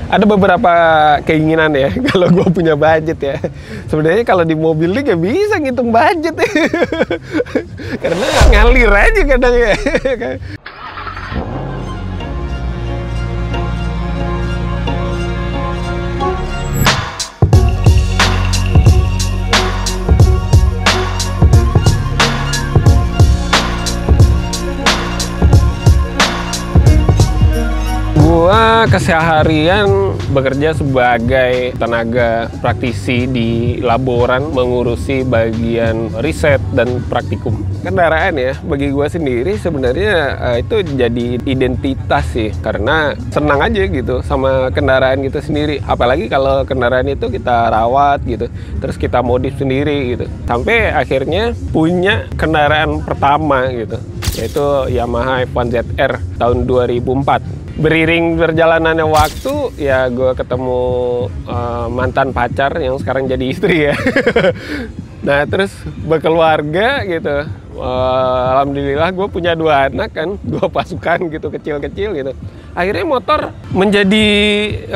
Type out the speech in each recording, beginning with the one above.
ada beberapa keinginan ya kalau gue punya budget ya. Sebenarnya kalau di mobil ini nggak bisa ngitung budget ya. Karena ngalir aja kadang ya. Gua keseharian bekerja sebagai tenaga praktisi di laboran, mengurusi bagian riset dan praktikum. Kendaraan ya, bagi gua sendiri sebenarnya itu jadi identitas sih, karena senang aja gitu sama kendaraan kita sendiri. Apalagi kalau kendaraan itu kita rawat gitu, terus kita modif sendiri gitu. Sampai akhirnya punya kendaraan pertama gitu, yaitu Yamaha F1 ZR tahun 2004. Beriring berjalanannya waktu, ya gue ketemu mantan pacar yang sekarang jadi istri ya. Nah terus berkeluarga gitu. Alhamdulillah gue punya 2 anak kan, 2 pasukan gitu, kecil-kecil gitu. Akhirnya motor menjadi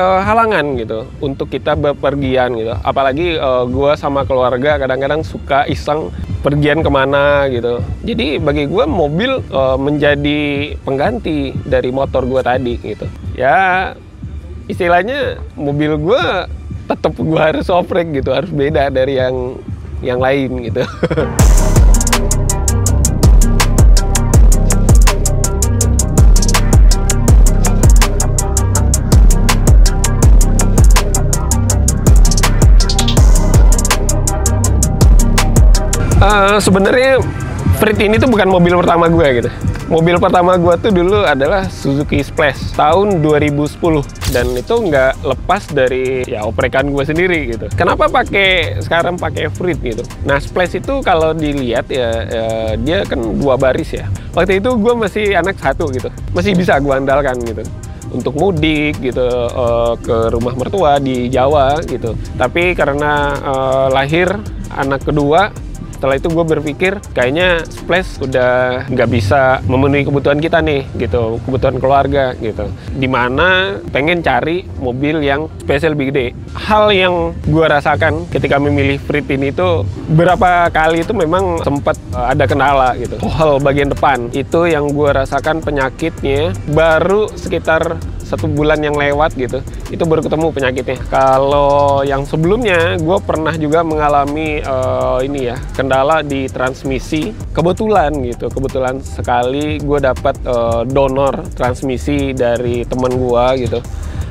halangan gitu untuk kita bepergian gitu. Apalagi gue sama keluarga kadang-kadang suka iseng pergian kemana gitu. Jadi bagi gue mobil menjadi pengganti dari motor gue tadi gitu. Ya istilahnya mobil gue tetap gue harus oprek gitu, harus beda dari yang lain gitu. Sebenarnya Freed ini tuh bukan mobil pertama gue gitu. Mobil pertama gue tuh dulu adalah Suzuki Splash tahun 2010, dan itu nggak lepas dari ya oprekan gue sendiri gitu. Kenapa sekarang pakai Freed gitu? Nah Splash itu kalau dilihat ya dia kan 2 baris ya. Waktu itu gue masih anak 1 gitu, masih bisa gue andalkan gitu untuk mudik gitu ke rumah mertua di Jawa gitu. Tapi karena lahir anak kedua, setelah itu gue berpikir kayaknya Splash udah nggak bisa memenuhi kebutuhan kita nih gitu, kebutuhan keluarga gitu. Dimana pengen cari mobil yang spesial lebih gede. Hal yang gue rasakan ketika memilih Freed ini tuh berapa kali itu memang sempat ada kendala gitu. Hal bagian depan itu yang gue rasakan penyakitnya baru sekitar 1 bulan yang lewat gitu, itu baru ketemu penyakitnya. Kalau yang sebelumnya, gue pernah juga mengalami ini ya, kendala di transmisi. Kebetulan sekali gue dapat donor transmisi dari teman gue gitu.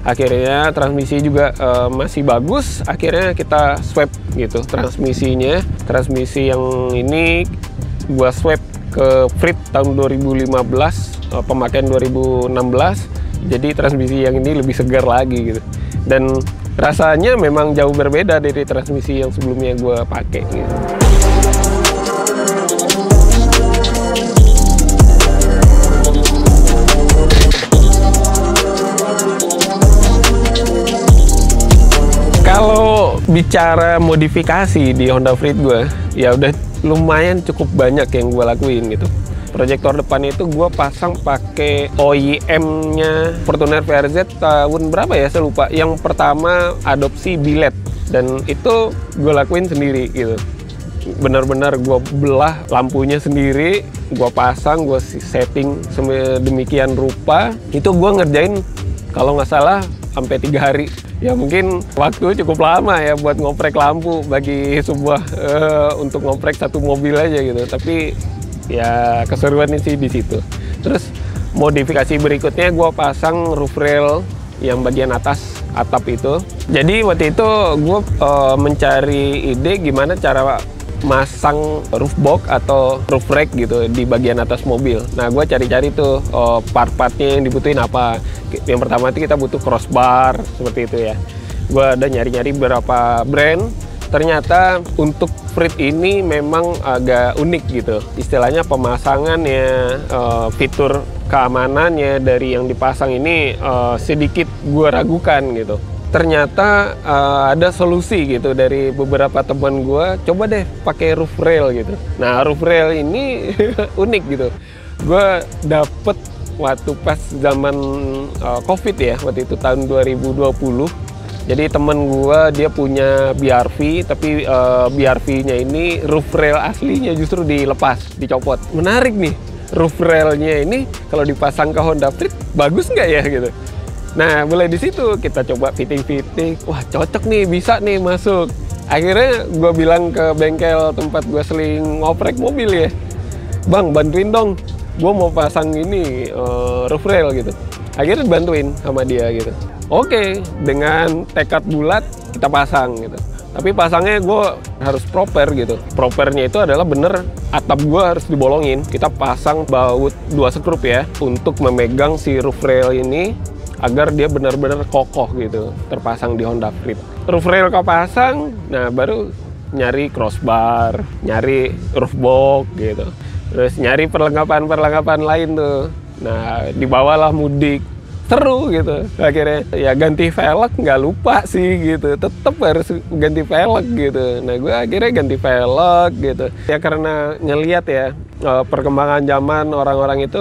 Akhirnya transmisi juga masih bagus. Akhirnya kita swap gitu transmisinya. Transmisi yang ini gue swap ke Freed tahun 2015, pemakaian 2016. Jadi transmisi yang ini lebih segar lagi gitu, dan rasanya memang jauh berbeda dari transmisi yang sebelumnya gue pakai gitu. Kalau bicara modifikasi di Honda Freed gue, ya udah lumayan cukup banyak yang gue lakuin gitu. Proyektor depan itu gue pasang pakai OEM-nya Fortuner VRZ tahun berapa ya, saya lupa. Yang pertama adopsi biled, dan itu gue lakuin sendiri gitu. Benar-benar gue belah lampunya sendiri, gue pasang, gue setting sedemikian rupa. Itu gue ngerjain kalau nggak salah sampai 3 hari. Ya mungkin waktu cukup lama ya buat ngoprek lampu bagi sebuah untuk ngoprek 1 mobil aja gitu. Tapi ya keseruannya sih di situ. Terus modifikasi berikutnya gue pasang roof rail yang bagian atas atap itu. Jadi waktu itu gue mencari ide gimana cara masang roof box atau roof rack gitu di bagian atas mobil. Nah gue cari-cari tuh part-partnya yang dibutuhin apa. Yang pertama itu kita butuh crossbar seperti itu ya. Gue ada nyari-nyari beberapa brand. Ternyata untuk Freed ini memang agak unik gitu. Istilahnya pemasangannya, fitur keamanannya dari yang dipasang ini sedikit gue ragukan gitu. Ternyata ada solusi gitu dari beberapa teman gue. Coba deh pakai roof rail gitu. Nah roof rail ini unik gitu. Gue dapet waktu pas zaman COVID ya, waktu itu tahun 2020. Jadi temen gua dia punya BRV, tapi BRV-nya ini roof rail aslinya justru dilepas, dicopot. Menarik nih, roof railnya ini kalau dipasang ke Honda Freed bagus nggak ya gitu. Nah, mulai di situ kita coba fitting-fitting. Wah, cocok nih, bisa nih masuk. Akhirnya gua bilang ke bengkel tempat gua sering ngoprek mobil ya, "Bang, bantuin dong, gua mau pasang ini roof rail gitu." Akhirnya bantuin sama dia gitu. Oke, dengan tekad bulat kita pasang gitu. Tapi pasangnya gue harus proper gitu. Propernya itu adalah bener atap gue harus dibolongin. Kita pasang baut 2 skrup ya untuk memegang si roof rail ini agar dia benar-benar kokoh gitu, terpasang di Honda Freed. Roof rail kepasang, nah baru nyari crossbar, nyari roof box gitu. Terus nyari perlengkapan-perlengkapan lain tuh. Nah, dibawalah mudik. Seru gitu. Akhirnya ya ganti velg nggak lupa sih gitu. Tetap harus ganti velg gitu. Nah, gue akhirnya ganti velg gitu. Ya karena ngelihat ya perkembangan zaman orang-orang itu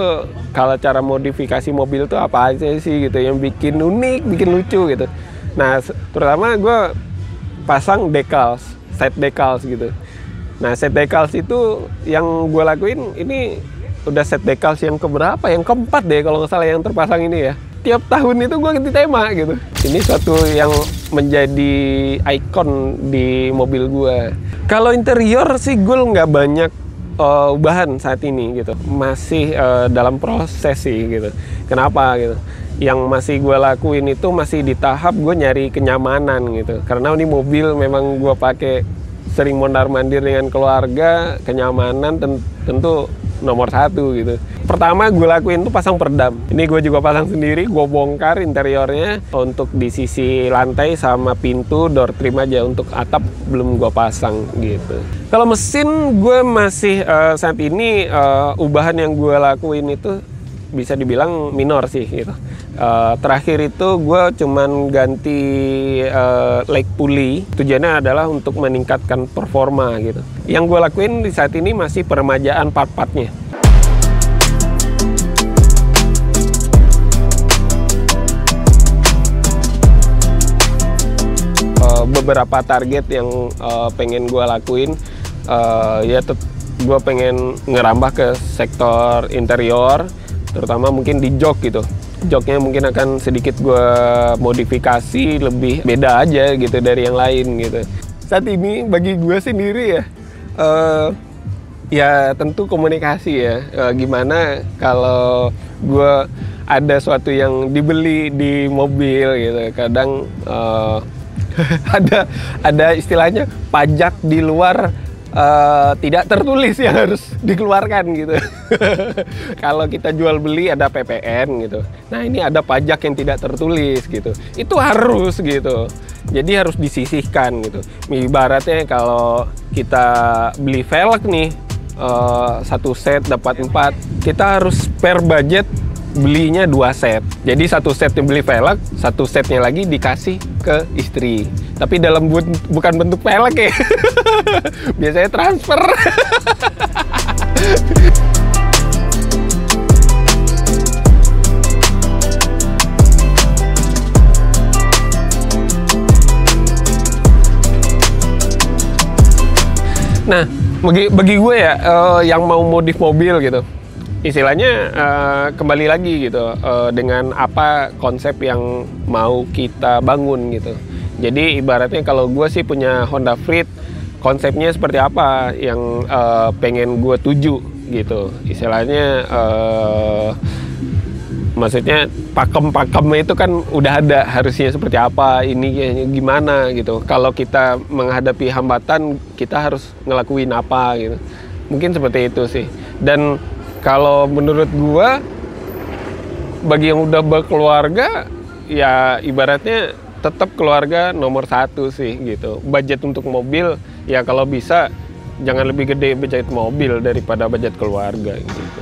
kalau cara modifikasi mobil tuh apa aja sih gitu yang bikin unik, bikin lucu gitu. Nah, terutama gue pasang decals, set decals gitu. Nah, set decals itu yang gue lakuin ini udah set decals yang keberapa? Yang keempat deh kalau nggak salah yang terpasang ini ya. Tiap tahun itu gue ganti tema gitu. Ini suatu yang menjadi ikon di mobil gue. Kalau interior sih gue nggak banyak ubahan saat ini gitu. Masih dalam proses sih gitu. Kenapa gitu? Yang masih gue lakuin itu masih di tahap gue nyari kenyamanan gitu. Karena ini mobil memang gue pakai sering mondar-mandir dengan keluarga, kenyamanan tentu nomor 1 gitu. Pertama gue lakuin tuh pasang peredam. Ini gue juga pasang sendiri, gue bongkar interiornya untuk di sisi lantai sama pintu door trim aja, untuk atap belum gue pasang gitu. Kalau mesin gue masih saat ini ubahan yang gue lakuin itu bisa dibilang minor sih gitu. Terakhir itu gue cuman ganti leg pulley. Tujuannya adalah untuk meningkatkan performa gitu. Yang gue lakuin di saat ini masih peremajaan part-partnya. Beberapa target yang pengen gue lakuin ya gue pengen ngerambah ke sektor interior, terutama mungkin di jok gitu. Joknya mungkin akan sedikit gue modifikasi lebih beda aja gitu dari yang lain gitu. Saat ini bagi gue sendiri ya tentu komunikasi ya. Gimana kalau gue ada suatu yang dibeli di mobil gitu, kadang ada istilahnya pajak di luar tidak tertulis yang harus dikeluarkan gitu. Kalau kita jual beli ada PPN gitu. Nah, ini ada pajak yang tidak tertulis gitu. Itu harus gitu. Jadi harus disisihkan gitu. Ibaratnya kalau kita beli velg nih, 1 set dapat 4, kita harus spare budget belinya 2 set. Jadi 1 set yang beli velg, 1 setnya lagi dikasih ke istri. Tapi dalam bukan bentuk velg ya. Biasanya transfer. Nah, bagi gue ya, yang mau modif mobil gitu, istilahnya kembali lagi gitu, dengan apa konsep yang mau kita bangun gitu. Jadi ibaratnya kalau gue sih punya Honda Freed, konsepnya seperti apa yang pengen gue tuju gitu. Istilahnya maksudnya pakem-pakemnya itu kan udah ada, harusnya seperti apa, ini gimana gitu. Kalau kita menghadapi hambatan, kita harus ngelakuin apa gitu. Mungkin seperti itu sih. Dan kalau menurut gua, bagi yang udah berkeluarga, ya ibaratnya tetap keluarga nomor 1 sih gitu. Budget untuk mobil, ya kalau bisa jangan lebih gede budget mobil daripada budget keluarga gitu.